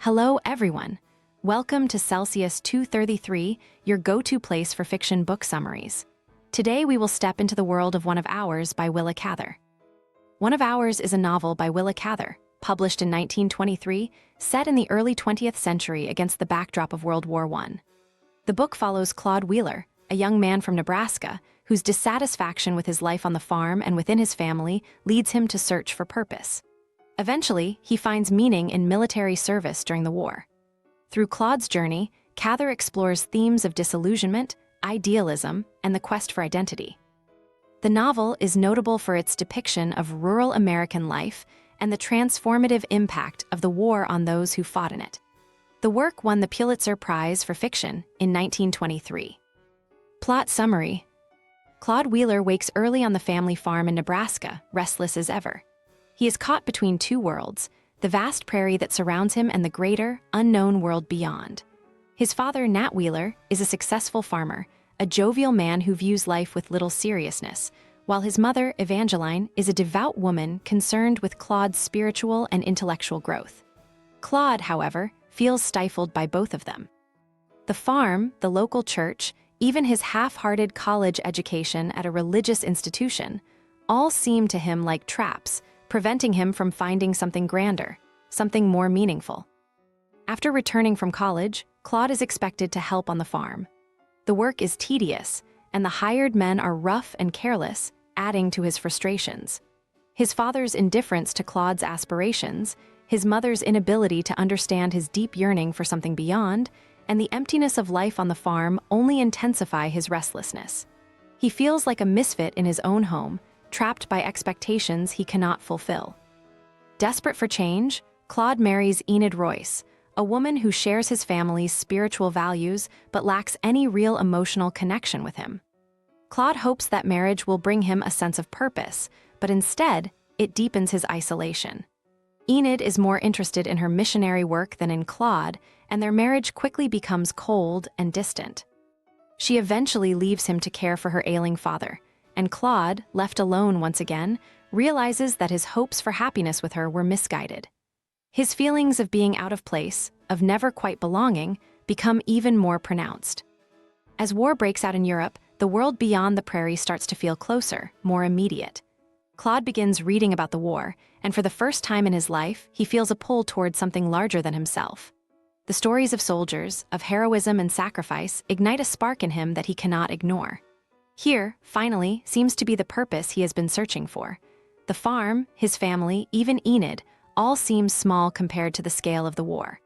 Hello, everyone. Welcome to Celsius 233, your go-to place for fiction book summaries. Today, we will step into the world of One of Ours by Willa Cather. One of Ours is a novel by Willa Cather, published in 1923, set in the early 20th century against the backdrop of World War I. The book follows Claude Wheeler, a young man from Nebraska, whose dissatisfaction with his life on the farm and within his family leads him to search for purpose. Eventually, he finds meaning in military service during the war. Through Claude's journey, Cather explores themes of disillusionment, idealism, and the quest for identity. The novel is notable for its depiction of rural American life and the transformative impact of the war on those who fought in it. The work won the Pulitzer Prize for fiction in 1923. Plot summary: Claude Wheeler wakes early on the family farm in Nebraska, restless as ever. He is caught between two worlds, the vast prairie that surrounds him and the greater, unknown world beyond. His father, Nat Wheeler, is a successful farmer, a jovial man who views life with little seriousness, while his mother, Evangeline, is a devout woman concerned with Claude's spiritual and intellectual growth. Claude, however, feels stifled by both of them. The farm, the local church, even his half-hearted college education at a religious institution, all seem to him like traps, preventing him from finding something grander, something more meaningful. After returning from college, Claude is expected to help on the farm. The work is tedious, and the hired men are rough and careless, adding to his frustrations. His father's indifference to Claude's aspirations, his mother's inability to understand his deep yearning for something beyond, and the emptiness of life on the farm only intensify his restlessness. He feels like a misfit in his own home, trapped by expectations he cannot fulfill. Desperate for change, Claude marries Enid Royce, a woman who shares his family's spiritual values but lacks any real emotional connection with him. Claude hopes that marriage will bring him a sense of purpose, but instead, it deepens his isolation. Enid is more interested in her missionary work than in Claude, and their marriage quickly becomes cold and distant. She eventually leaves him to care for her ailing father, and Claude, left alone once again, realizes that his hopes for happiness with her were misguided. His feelings of being out of place, of never quite belonging, become even more pronounced. As war breaks out in Europe, the world beyond the prairie starts to feel closer, more immediate. Claude begins reading about the war, and for the first time in his life, he feels a pull towards something larger than himself. The stories of soldiers, of heroism and sacrifice, ignite a spark in him that he cannot ignore. Here, finally, seems to be the purpose he has been searching for. The farm, his family, even Enid, all seem small compared to the scale of the war.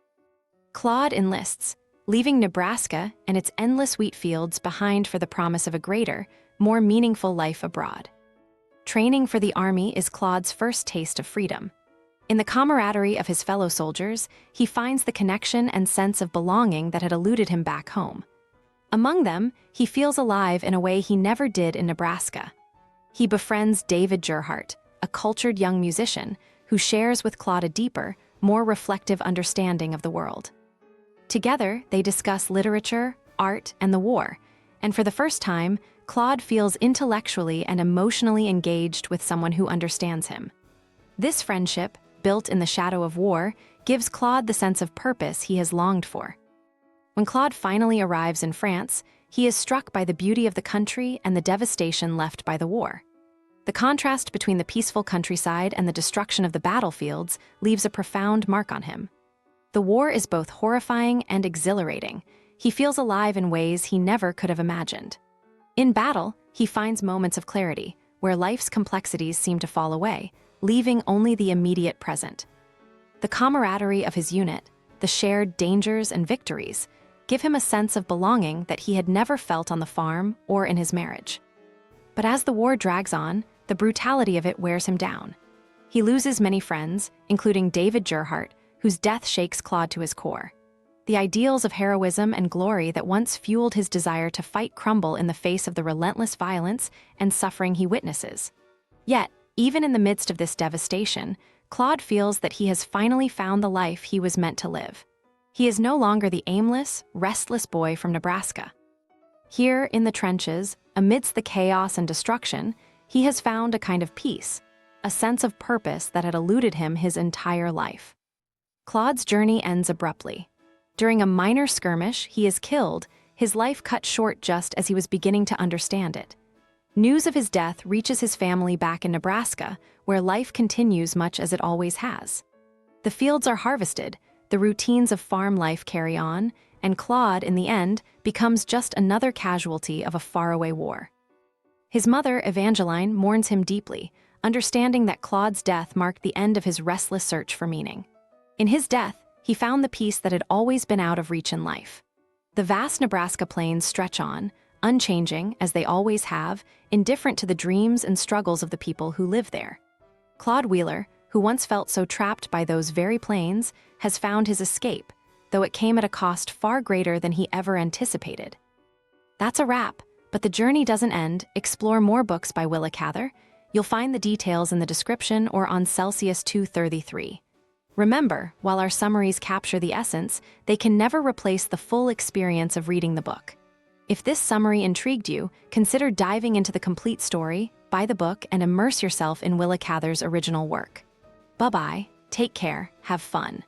Claude enlists, leaving Nebraska and its endless wheat fields behind for the promise of a greater, more meaningful life abroad. Training for the army is Claude's first taste of freedom. In the camaraderie of his fellow soldiers, he finds the connection and sense of belonging that had eluded him back home. Among them, he feels alive in a way he never did in Nebraska. He befriends David Gerhardt, a cultured young musician who shares with Claude a deeper, more reflective understanding of the world. Together, they discuss literature, art, and the war, and for the first time, Claude feels intellectually and emotionally engaged with someone who understands him. This friendship, built in the shadow of war, gives Claude the sense of purpose he has longed for. When Claude finally arrives in France, he is struck by the beauty of the country and the devastation left by the war. The contrast between the peaceful countryside and the destruction of the battlefields leaves a profound mark on him. The war is both horrifying and exhilarating. He feels alive in ways he never could have imagined. In battle, he finds moments of clarity, where life's complexities seem to fall away, leaving only the immediate present. The camaraderie of his unit, the shared dangers and victories, give him a sense of belonging that he had never felt on the farm or in his marriage. But as the war drags on, the brutality of it wears him down. He loses many friends, including David Gerhardt, whose death shakes Claude to his core. The ideals of heroism and glory that once fueled his desire to fight crumble in the face of the relentless violence and suffering he witnesses. Yet, even in the midst of this devastation, Claude feels that he has finally found the life he was meant to live. He is no longer the aimless, restless boy from Nebraska. Here, in the trenches, amidst the chaos and destruction, he has found a kind of peace, a sense of purpose that had eluded him his entire life. Claude's journey ends abruptly. During a minor skirmish, he is killed, his life cut short just as he was beginning to understand it. News of his death reaches his family back in Nebraska, where life continues much as it always has. The fields are harvested, the routines of farm life carry on, and Claude, in the end, becomes just another casualty of a faraway war. His mother, Evangeline, mourns him deeply, understanding that Claude's death marked the end of his restless search for meaning. In his death, he found the peace that had always been out of reach in life. The vast Nebraska plains stretch on, unchanging, as they always have, indifferent to the dreams and struggles of the people who live there. Claude Wheeler, who once felt so trapped by those very plains, has found his escape, though it came at a cost far greater than he ever anticipated. That's a wrap, but the journey doesn't end. Explore more books by Willa Cather. You'll find the details in the description or on Celsius 233. Remember, while our summaries capture the essence, they can never replace the full experience of reading the book. If this summary intrigued you, consider diving into the complete story, buy the book, and immerse yourself in Willa Cather's original work. Bye-bye, take care, have fun.